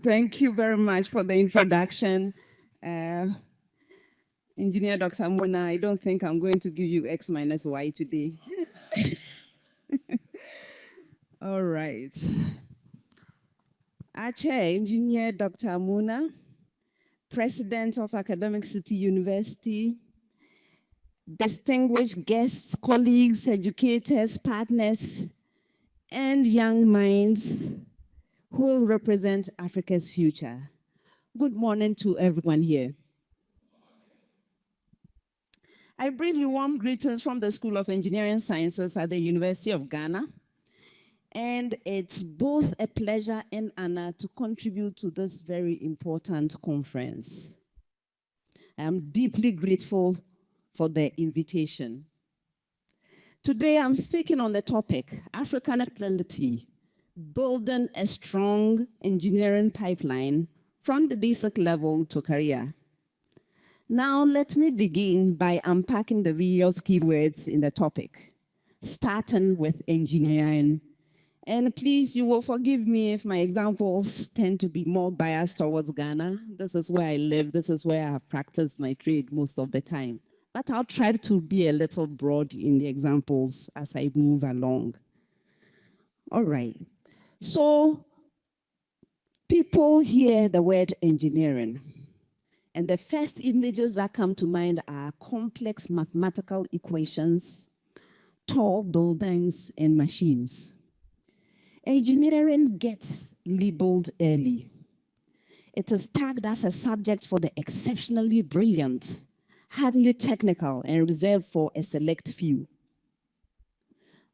Thank you very much for the introduction. Engineer Dr. Mona, I don't think I'm going to give you X minus Y today. All right. Our chair, Engineer Dr. Mona, President of Academic City University, distinguished guests, colleagues, educators, partners, and young minds who will represent Africa's future. Good morning to everyone here. I bring you warm greetings from the School of Engineering Sciences at the University of Ghana. And it's both a pleasure and honor to contribute to this very important conference. I'm deeply grateful for the invitation. Today, I'm speaking on the topic, African Ability, building a strong engineering pipeline from the basic level to career. Now, let me begin by unpacking the various keywords in the topic, starting with engineering. And please, you will forgive me if my examples tend to be more biased towards Ghana. This is where I live. This is where I have practiced my trade most of the time. But I'll try to be a little broad in the examples as I move along. All right. So people hear the word engineering. And the first images that come to mind are complex mathematical equations, tall buildings, and machines. Engineering gets labeled early. It is tagged as a subject for the exceptionally brilliant, highly technical, and reserved for a select few.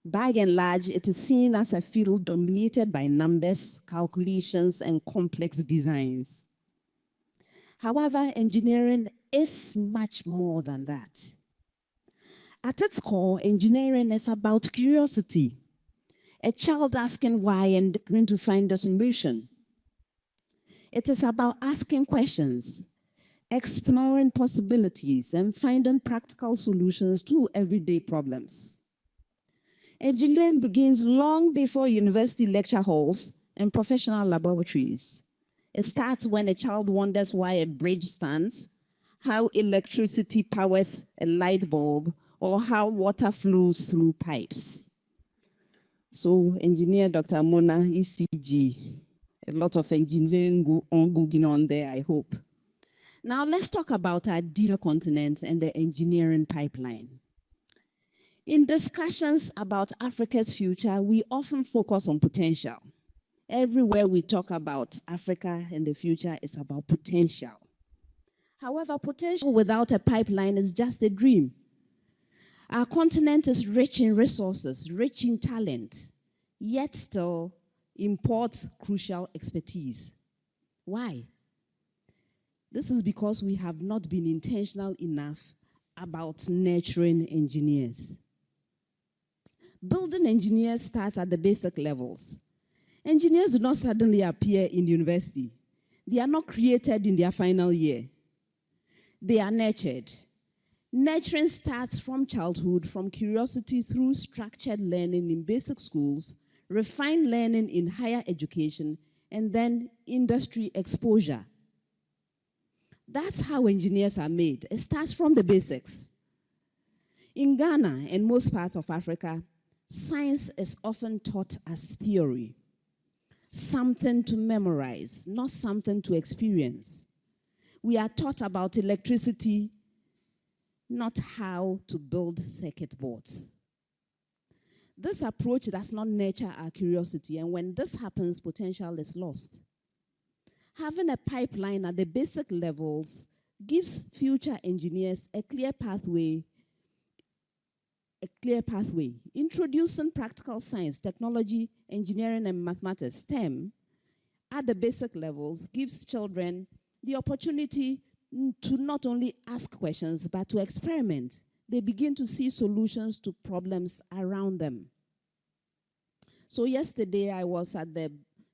By and large, it is seen as a field dominated by numbers, calculations, and complex designs. However, engineering is much more than that. At its core, engineering is about curiosity. A child asking why and trying to find a solution. It is about asking questions, exploring possibilities, and finding practical solutions to everyday problems. Engineering begins long before university lecture halls and professional laboratories. It starts when a child wonders why a bridge stands, how electricity powers a light bulb, or how water flows through pipes. So, Engineer Dr. Mona, ECG, a lot of engineering going on there, I hope. Now, let's talk about our dear continent and the engineering pipeline. In discussions about Africa's future, we often focus on potential. Everywhere we talk about Africa and the future is about potential. However, potential without a pipeline is just a dream. Our continent is rich in resources, rich in talent, yet still imports crucial expertise. Why? This is because we have not been intentional enough about nurturing engineers. Building engineers starts at the basic levels. Engineers do not suddenly appear in university. They are not created in their final year. They are nurtured. Nurturing starts from childhood, from curiosity through structured learning in basic schools, refined learning in higher education, and then industry exposure. That's how engineers are made. It starts from the basics. In Ghana and most parts of Africa, science is often taught as theory. Something to memorize, not something to experience. We are taught about electricity, not how to build circuit boards. This approach does not nurture our curiosity, and when this happens, potential is lost. Having a pipeline at the basic levels gives future engineers a clear pathway. Introducing practical science, technology, engineering, and mathematics, STEM, at the basic levels gives children the opportunity to not only ask questions, but to experiment. They begin to see solutions to problems around them. So yesterday, I was at the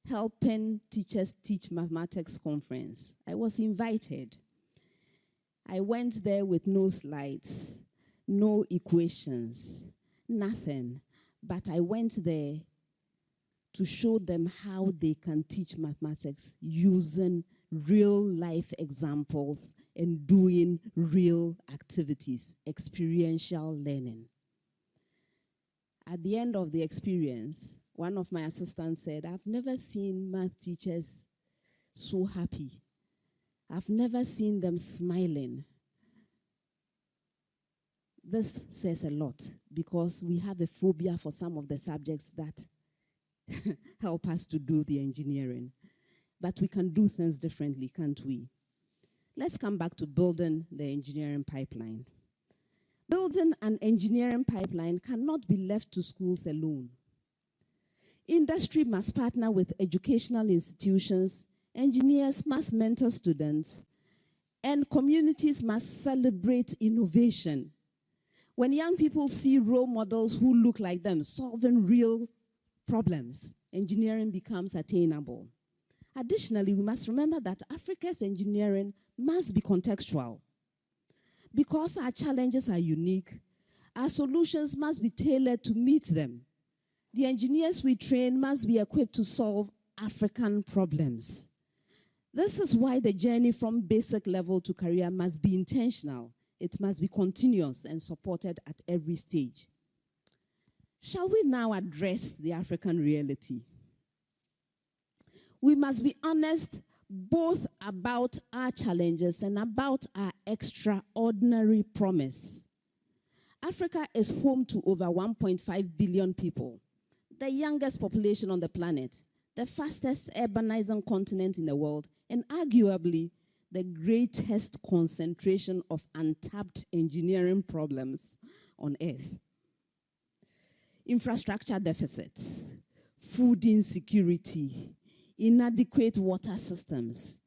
Helping Teachers Teach Mathematics conference. I was invited. I went there with no slides, no equations, nothing. But I went there to show them how they can teach mathematics using real-life examples and doing real activities, experiential learning. At the end of the experience, one of my assistants said, "I've never seen math teachers so happy. I've never seen them smiling." This says a lot because we have a phobia for some of the subjects that help us to do the engineering. But we can do things differently, can't we? Let's come back to building the engineering pipeline. Building an engineering pipeline cannot be left to schools alone. Industry must partner with educational institutions, engineers must mentor students, and communities must celebrate innovation. When young people see role models who look like them solving real problems, engineering becomes attainable. Additionally, we must remember that Africa's engineering must be contextual. Because our challenges are unique, our solutions must be tailored to meet them. The engineers we train must be equipped to solve African problems. This is why the journey from basic level to career must be intentional. It must be continuous and supported at every stage. Shall we now address the African reality? We must be honest both about our challenges and about our extraordinary promise. Africa is home to over 1.5 billion people, the youngest population on the planet, the fastest urbanizing continent in the world, and arguably the greatest concentration of untapped engineering problems on Earth. Infrastructure deficits, food insecurity, inadequate water systems,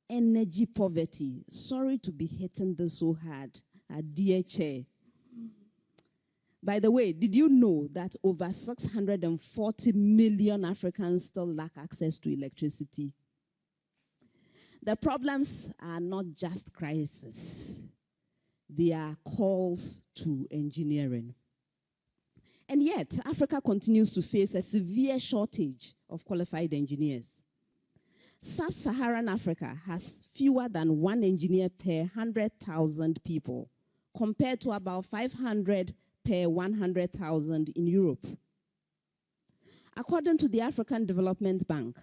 energy poverty. Sorry to be hitting this so hard, dear chair. By the way, did you know that over 640 million Africans still lack access to electricity? The problems are not just crises. They are calls to engineering. And yet, Africa continues to face a severe shortage of qualified engineers. Sub-Saharan Africa has fewer than one engineer per 100,000 people, compared to about 500 per 100,000 in Europe. According to the African Development Bank,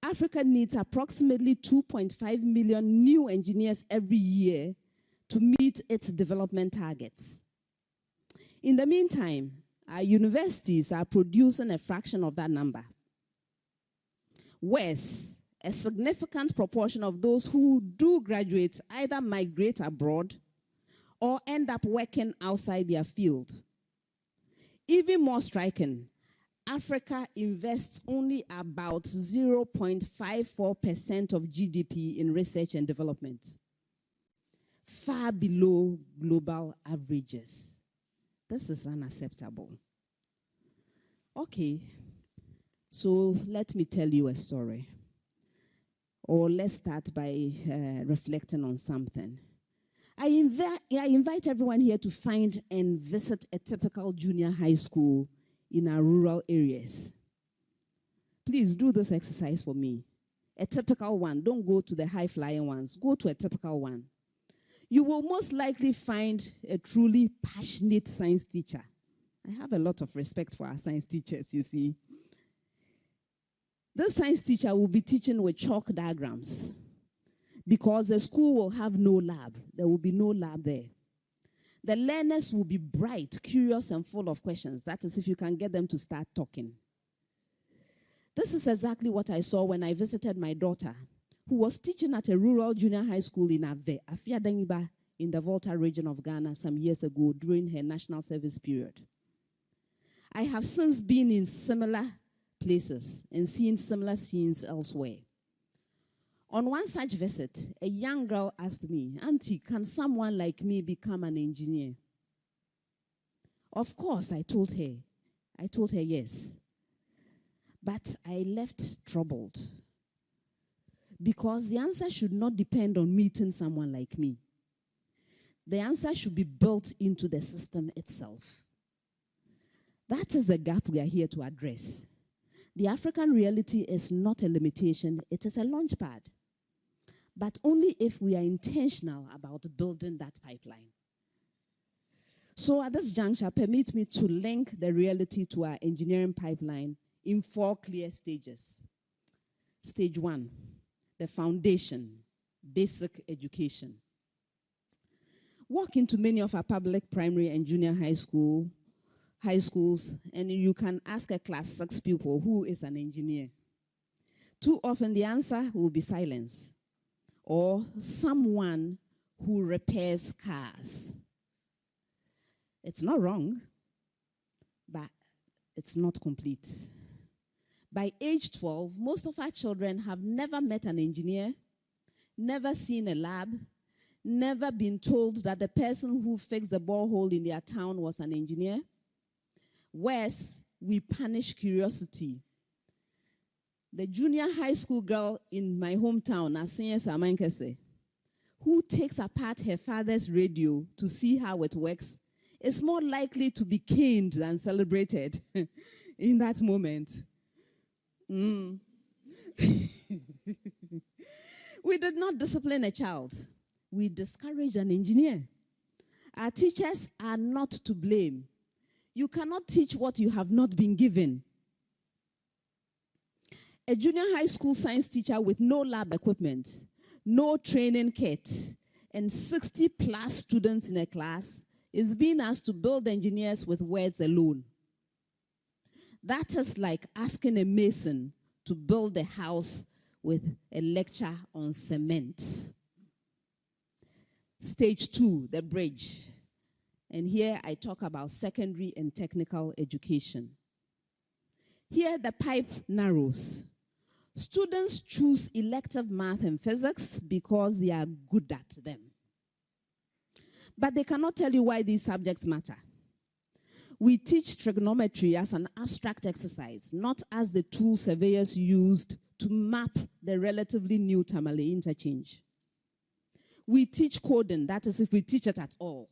Africa needs approximately 2.5 million new engineers every year to meet its development targets. In the meantime, our universities are producing a fraction of that number. Worse, a significant proportion of those who do graduate either migrate abroad or end up working outside their field. Even more striking, Africa invests only about 0.54% of GDP in research and development, far below global averages. This is unacceptable. Okay, so let me tell you a story. Or let's start by reflecting on something. I invite everyone here to find and visit a typical junior high school in our rural areas. Please do this exercise for me. A typical one. Don't go to the high-flying ones. Go to a typical one. You will most likely find a truly passionate science teacher. I have a lot of respect for our science teachers, you see. This science teacher will be teaching with chalk diagrams because the school will have no lab. There will be no lab there. The learners will be bright, curious, and full of questions. That is if you can get them to start talking. This is exactly what I saw when I visited my daughter, who was teaching at a rural junior high school in Afiadaniba in the Volta region of Ghana some years ago during her national service period. I have since been in similar places and seen similar scenes elsewhere. On one such visit, a young girl asked me, "Auntie, can someone like me become an engineer?" Of course, I told her yes. But I left troubled because the answer should not depend on meeting someone like me. The answer should be built into the system itself. That is the gap we are here to address. The African reality is not a limitation, it is a launchpad. But only if we are intentional about building that pipeline. So at this juncture, permit me to link the reality to our engineering pipeline in 4 clear stages. Stage 1, the foundation, basic education. Walk into many of our public primary and junior high schools, and you can ask a class 6 pupil who is an engineer. Too often the answer will be silence, or someone who repairs cars. It's not wrong, but it's not complete. By age 12, most of our children have never met an engineer, never seen a lab, never been told that the person who fixed the borehole in their town was an engineer. Worse, we punish curiosity. The junior high school girl in my hometown, Asiye Samankese, who takes apart her father's radio to see how it works, is more likely to be caned than celebrated in that moment. We did not discipline a child. We discouraged an engineer. Our teachers are not to blame. You cannot teach what you have not been given. A junior high school science teacher with no lab equipment, no training kit, and 60+ students in a class is being asked to build engineers with words alone. That is like asking a mason to build a house with a lecture on cement. Stage 2, the bridge. And here I talk about secondary and technical education. Here the pipe narrows. Students choose elective math and physics because they are good at them. But they cannot tell you why these subjects matter. We teach trigonometry as an abstract exercise, not as the tool surveyors used to map the relatively new Tamale interchange. We teach coding, that is if we teach it at all,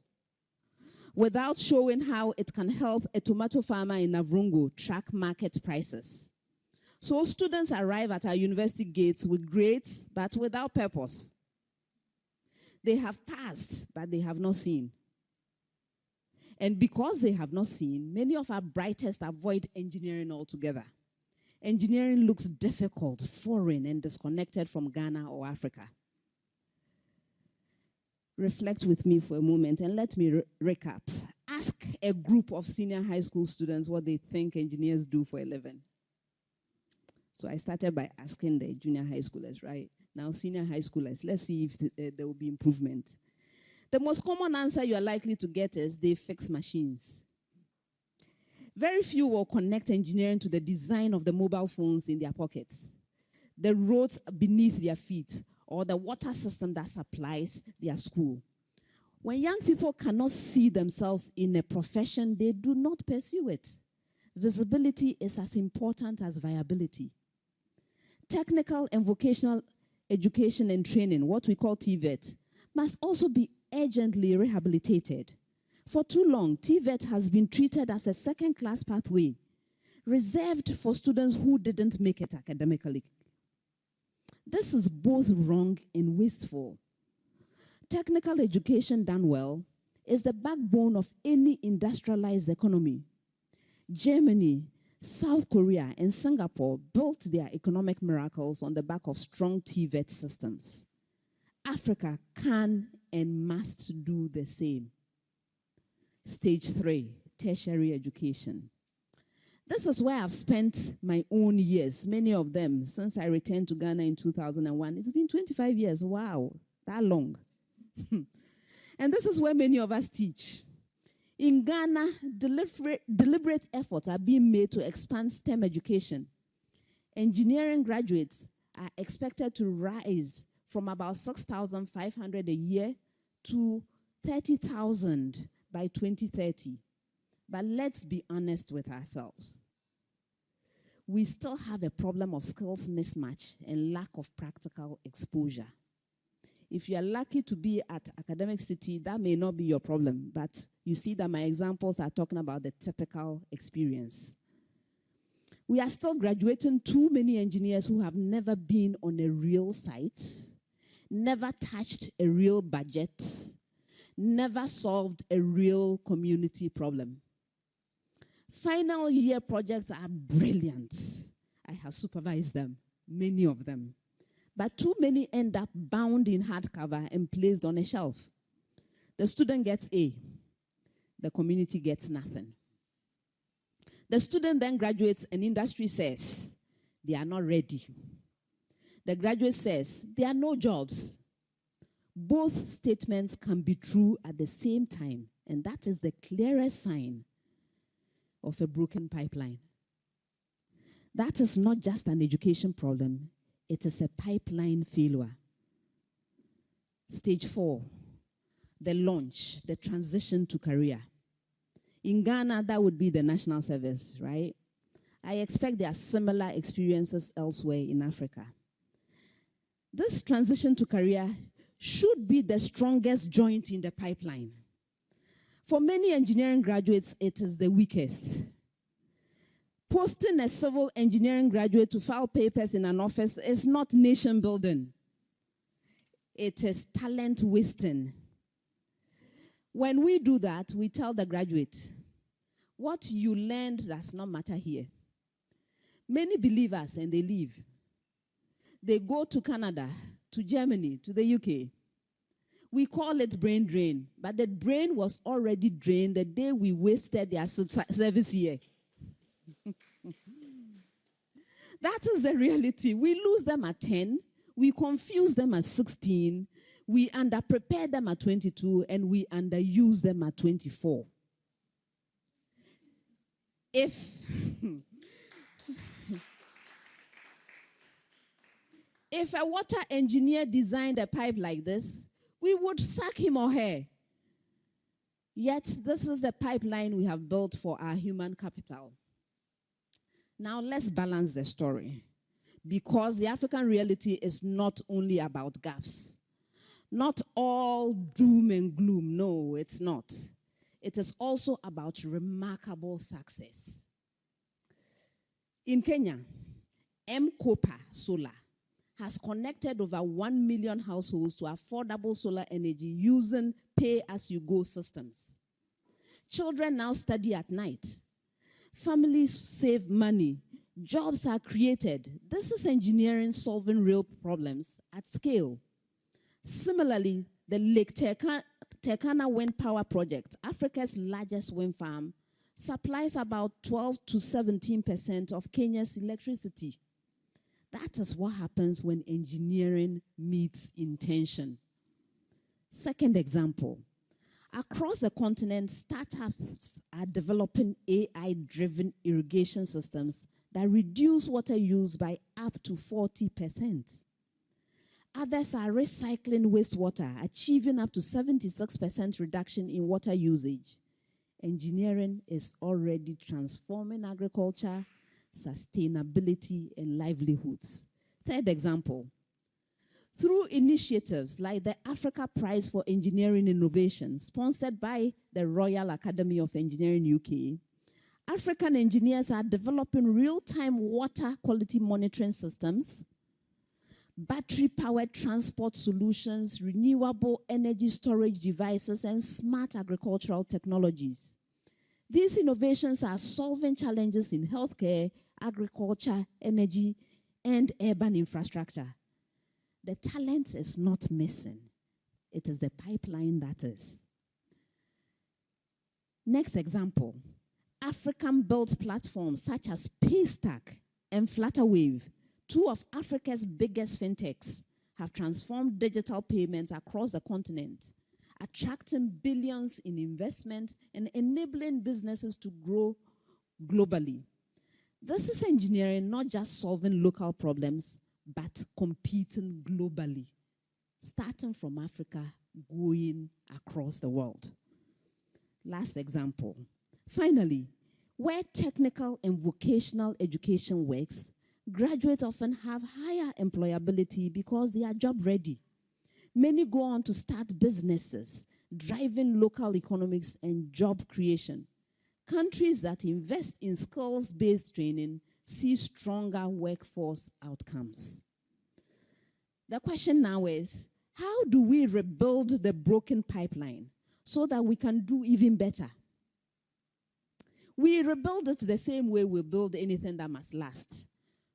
without showing how it can help a tomato farmer in Navrungo track market prices. So students arrive at our university gates with grades, but without purpose. They have passed, but they have not seen. And because they have not seen, many of our brightest avoid engineering altogether. Engineering looks difficult, foreign, and disconnected from Ghana or Africa. Reflect with me for a moment and let me recap. Ask a group of senior high school students what they think engineers do for a living. So I started by asking the junior high schoolers, right? Now senior high schoolers, let's see if there will be improvement. The most common answer you are likely to get is they fix machines. Very few will connect engineering to the design of the mobile phones in their pockets, the roads beneath their feet, or the water system that supplies their school. When young people cannot see themselves in a profession, they do not pursue it. Visibility is as important as viability. Technical and vocational education and training, what we call TVET, must also be urgently rehabilitated. For too long, TVET has been treated as a second-class pathway, reserved for students who didn't make it academically. This is both wrong and wasteful. Technical education done well is the backbone of any industrialized economy. Germany, South Korea, and Singapore built their economic miracles on the back of strong TVET systems. Africa can and must do the same. Stage 3, tertiary education. This is where I've spent my own years, many of them, since I returned to Ghana in 2001. It's been 25 years, wow, that long. And this is where many of us teach. In Ghana, deliberate efforts are being made to expand STEM education. Engineering graduates are expected to rise from about 6,500 a year to 30,000 by 2030. But let's be honest with ourselves. We still have a problem of skills mismatch and lack of practical exposure. If you are lucky to be at Academic City, that may not be your problem, but you see that my examples are talking about the typical experience. We are still graduating too many engineers who have never been on a real site, never touched a real budget, never solved a real community problem. Final year projects are brilliant. I have supervised them, many of them. But too many end up bound in hardcover and placed on a shelf. The student gets A, the community gets nothing. The student then graduates and industry says they are not ready. The graduate says there are no jobs. Both statements can be true at the same time, and that is the clearest sign of a broken pipeline. That is not just an education problem, it is a pipeline failure. Stage 4, the launch, the transition to career. In Ghana, that would be the national service, right? I expect there are similar experiences elsewhere in Africa. This transition to career should be the strongest joint in the pipeline. For many engineering graduates, it is the weakest. Posting a civil engineering graduate to file papers in an office is not nation building. It is talent wasting. When we do that, we tell the graduate, what you learned does not matter here. Many believe us and they leave. They go to Canada, to Germany, to the UK. We call it brain drain, but the brain was already drained the day we wasted their service year. That is the reality. We lose them at 10, we confuse them at 16, we underprepare them at 22, and we underuse them at 24. If a water engineer designed a pipe like this, we would sack him or her. Yet, this is the pipeline we have built for our human capital. Now, let's balance the story, because the African reality is not only about gaps. Not all doom and gloom. No, it's not. It is also about remarkable success. In Kenya, M-Kopa Solar has connected over 1 million households to affordable solar energy using pay-as-you-go systems. Children now study at night. Families save money. Jobs are created. This is engineering solving real problems at scale. Similarly, the Lake Turkana Wind Power Project, Africa's largest wind farm, supplies about 12 to 17% of Kenya's electricity. That is what happens when engineering meets intention. Second example, across the continent, startups are developing AI-driven irrigation systems that reduce water use by up to 40%. Others are recycling wastewater, achieving up to 76% reduction in water usage. Engineering is already transforming agriculture, sustainability, and livelihoods. Third example, through initiatives like the Africa Prize for Engineering Innovation, sponsored by the Royal Academy of Engineering UK, African engineers are developing real-time water quality monitoring systems, battery-powered transport solutions, renewable energy storage devices, and smart agricultural technologies. These innovations are solving challenges in healthcare, agriculture, energy, and urban infrastructure. The talent is not missing. It is the pipeline that is. Next example, African-built platforms such as Paystack and Flutterwave, two of Africa's biggest fintechs, have transformed digital payments across the continent, attracting billions in investment and enabling businesses to grow globally. This is engineering not just solving local problems, but competing globally, starting from Africa, going across the world. Last example. Finally, where technical and vocational education works, graduates often have higher employability because they are job ready. Many go on to start businesses, driving local economics and job creation. Countries that invest in skills-based training see stronger workforce outcomes. The question now is, how do we rebuild the broken pipeline so that we can do even better? We rebuild it the same way we build anything that must last,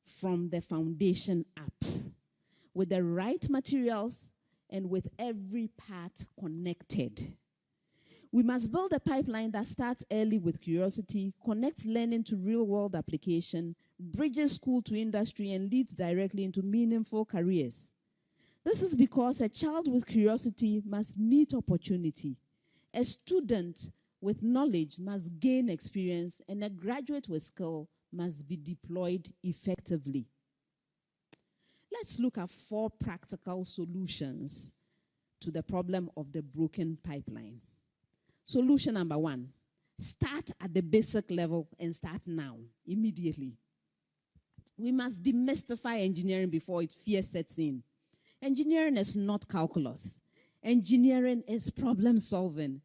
from the foundation up, with the right materials and with every part connected. We must build a pipeline that starts early with curiosity, connects learning to real-world application, bridges school to industry, and leads directly into meaningful careers. This is because a child with curiosity must meet opportunity. A student with knowledge must gain experience, and a graduate with skill must be deployed effectively. Let's look at 4 practical solutions to the problem of the broken pipeline. Solution number 1, start at the basic level and start now, immediately. We must demystify engineering before fear sets in. Engineering is not calculus. Engineering is problem solving.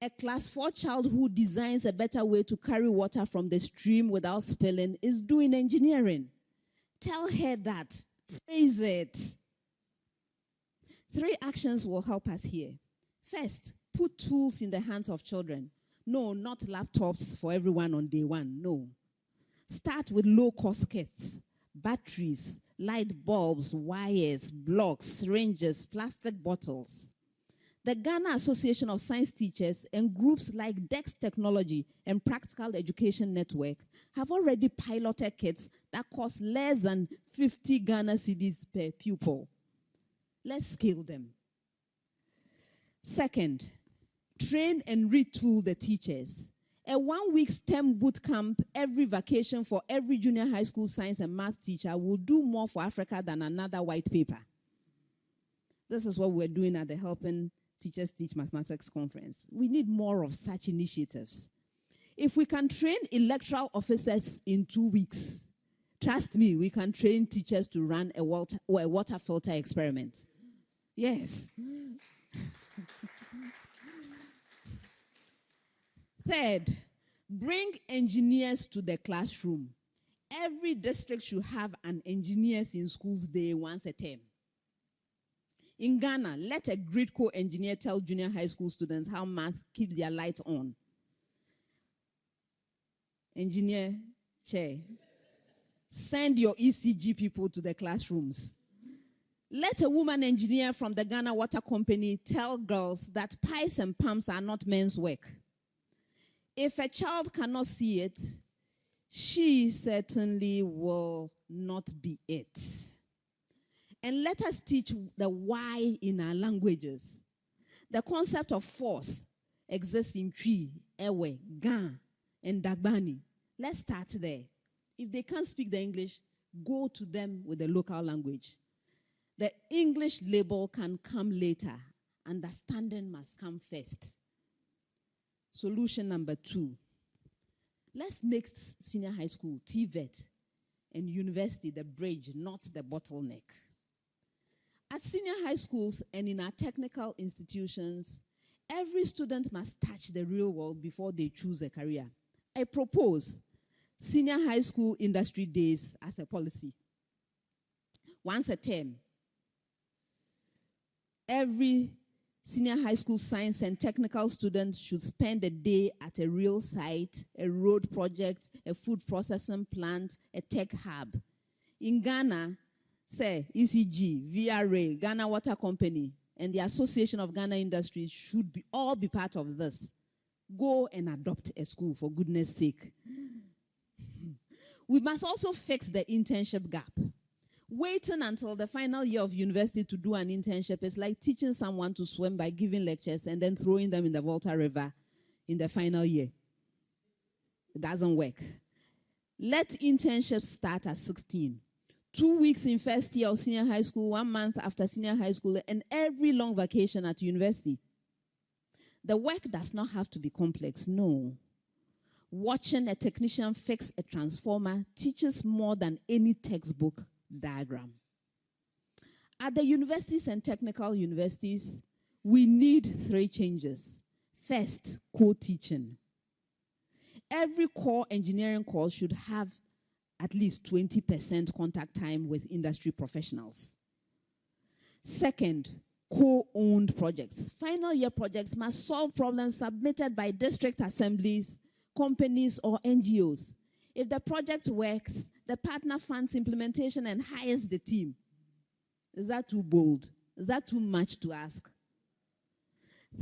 A class 4 child who designs a better way to carry water from the stream without spilling is doing engineering. Tell her that. Praise it. 3 actions will help us here. First, put tools in the hands of children. No, not laptops for everyone on day 1. No. Start with low-cost kits, batteries, light bulbs, wires, blocks, syringes, plastic bottles. The Ghana Association of Science Teachers and groups like DEX Technology and Practical Education Network have already piloted kits that cost less than 50 Ghana cedis per pupil. Let's scale them. Second, train and retool the teachers. A 1-week STEM boot camp every vacation for every junior high school science and math teacher will do more for Africa than another white paper. This is what we're doing at the Helping Teachers Teach Mathematics Conference. We need more of such initiatives. If we can train electoral officers in 2 weeks, trust me, we can train teachers to run a water filter experiment. Yes. Third, bring engineers to the classroom. Every district should have an engineers in schools day once a term. In Ghana, let a grid co-engineer tell junior high school students how math keeps their lights on. Engineer chair, send your ECG people to the classrooms. Let a woman engineer from the Ghana Water Company tell girls that pipes and pumps are not men's work. If a child cannot see it, she certainly will not be it. And let us teach the why in our languages. The concept of force exists in Twi, Ewe, Gan, and Dagbani. Let's start there. If they can't speak the English, go to them with the local language. The English label can come later. Understanding must come first. Solution number 2. Let's make senior high school, TVET, and university the bridge, not the bottleneck. At senior high schools and in our technical institutions, every student must touch the real world before they choose a career. I propose senior high school industry days as a policy. Once a term, every senior high school science and technical student should spend a day at a real site, a road project, a food processing plant, a tech hub. In Ghana, say ECG, VRA, Ghana Water Company, and the Association of Ghana Industries should all be part of this. Go and adopt a school, for goodness sake. We must also fix the internship gap. Waiting until the final year of university to do an internship is like teaching someone to swim by giving lectures and then throwing them in the Volta River in the final year. It doesn't work. Let internships start at 16. 2 weeks in first year of senior high school, 1 month after senior high school, and every long vacation at university. The work does not have to be complex, no. Watching a technician fix a transformer teaches more than any textbook diagram. At the universities and technical universities, we need 3 changes. First, co-teaching. Every core engineering course should have at least 20% contact time with industry professionals. Second, co-owned projects. Final year projects must solve problems submitted by district assemblies, companies, or NGOs. If the project works, the partner funds implementation and hires the team. Is that too bold? Is that too much to ask?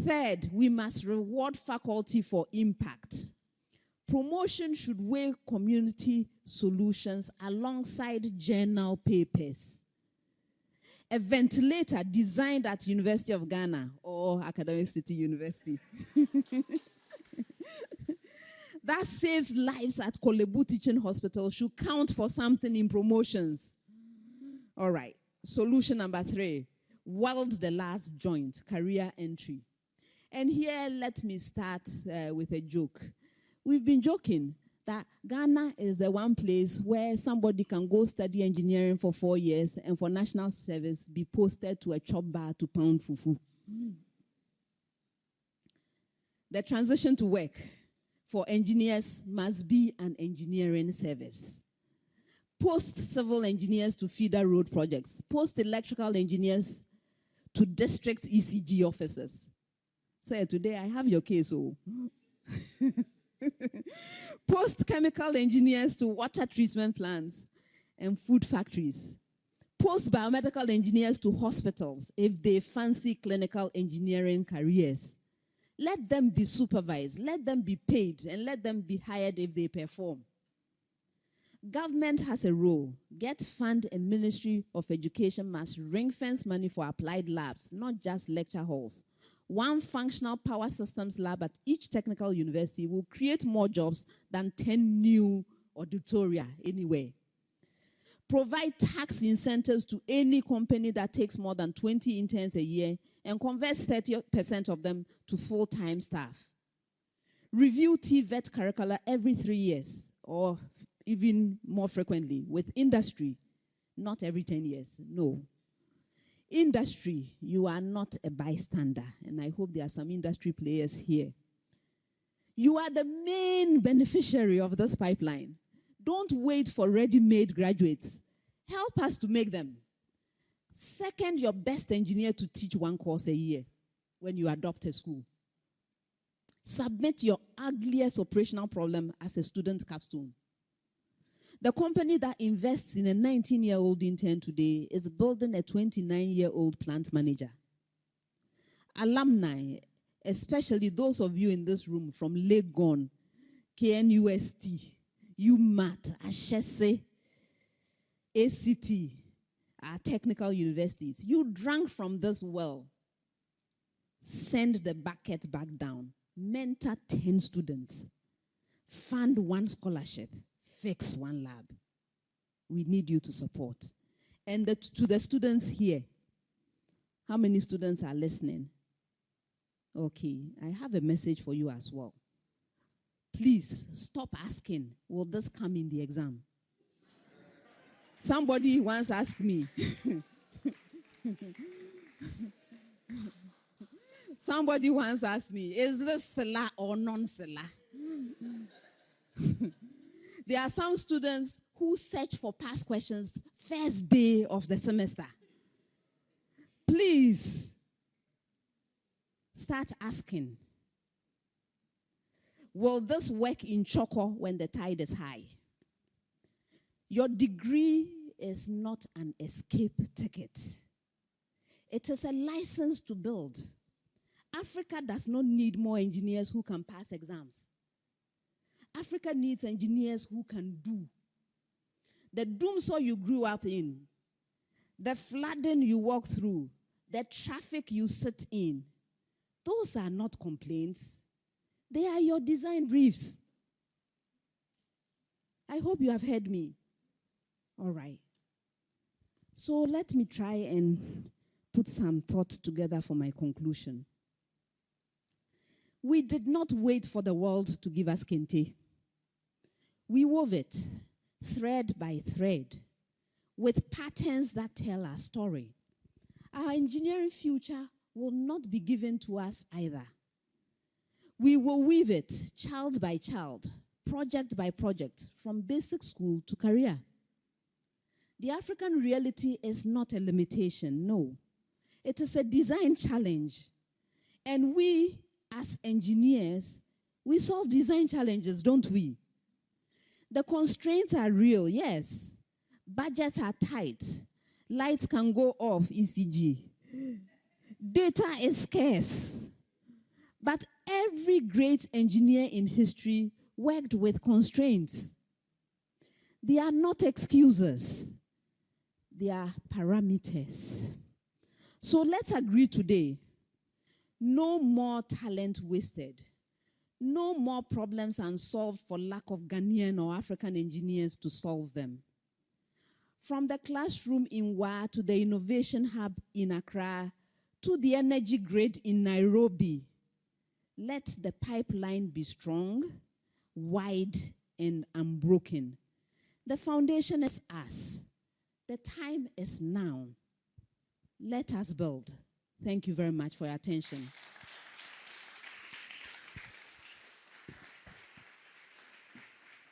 Third, we must reward faculty for impact. Promotion should weigh community solutions alongside journal papers. A ventilator designed at University of Ghana or Academic City University that saves lives at Kolebu Teaching Hospital should count for something in promotions. All right, solution number 3, weld the last joint, career entry. And here, let me start with a joke. We've been joking that Ghana is the one place where somebody can go study engineering for 4 years and for national service be posted to a chop bar to pound fufu. The transition to work for engineers must be an engineering service. Post civil engineers to feeder road projects. Post electrical engineers to district ECG officers. Say, today I have your case, oh. Post chemical engineers to water treatment plants and food factories. Post biomedical engineers to hospitals if they fancy clinical engineering careers. Let them be supervised, let them be paid, and let them be hired if they perform. Government has a role. Get Fund and Ministry of Education must ring-fence money for applied labs, not just lecture halls. One functional power systems lab at each technical university will create more jobs than 10 new auditoria anywhere. Provide tax incentives to any company that takes more than 20 interns a year and converts 30% of them to full-time staff. Review TVET curricula every 3 years or even more frequently with industry, not every 10 years, no. Industry, you are not a bystander, and I hope there are some industry players here. You are the main beneficiary of this pipeline. Don't wait for ready-made graduates. Help us to make them. Second, your best engineer to teach 1 course a year when you adopt a school. Submit your ugliest operational problem as a student capstone. The company that invests in a 19-year-old intern today is building a 29-year-old plant manager. Alumni, especially those of you in this room from Legon, KNUST, UMAT, Ashese, ACT, our technical universities, you drank from this well. Send the bucket back down. Mentor 10 students. Fund 1 scholarship. Fix 1 lab. We need you to support. And to the students here, how many students are listening? Okay, I have a message for you as well. Please stop asking, will this come in the exam? Somebody once asked me, somebody once asked me, is this SELA or non-SELA? There are some students who search for past questions first day of the semester. Please, start asking, will this work in Choco when the tide is high? Your degree is not an escape ticket. It is a license to build. Africa does not need more engineers who can pass exams. Africa needs engineers who can do. The doomsday you grew up in, the flooding you walk through, the traffic you sit in, those are not complaints. They are your design briefs. I hope you have heard me. All right. So let me try and put some thoughts together for my conclusion. We did not wait for the world to give us kente. We wove it, thread by thread, with patterns that tell our story. Our engineering future will not be given to us either. We will weave it child by child, project by project, from basic school to career. The African reality is not a limitation, no. It is a design challenge. And we, as engineers, we solve design challenges, don't we? The constraints are real, yes. Budgets are tight. Lights can go off, ECG. Data is scarce. But every great engineer in history worked with constraints. They are not excuses. They are parameters. So let's agree today. No more talent wasted. No more problems unsolved for lack of Ghanaian or African engineers to solve them. From the classroom in Wa to the innovation hub in Accra to the energy grid in Nairobi, let the pipeline be strong, wide, and unbroken. The foundation is us. The time is now. Let us build. Thank you very much for your attention.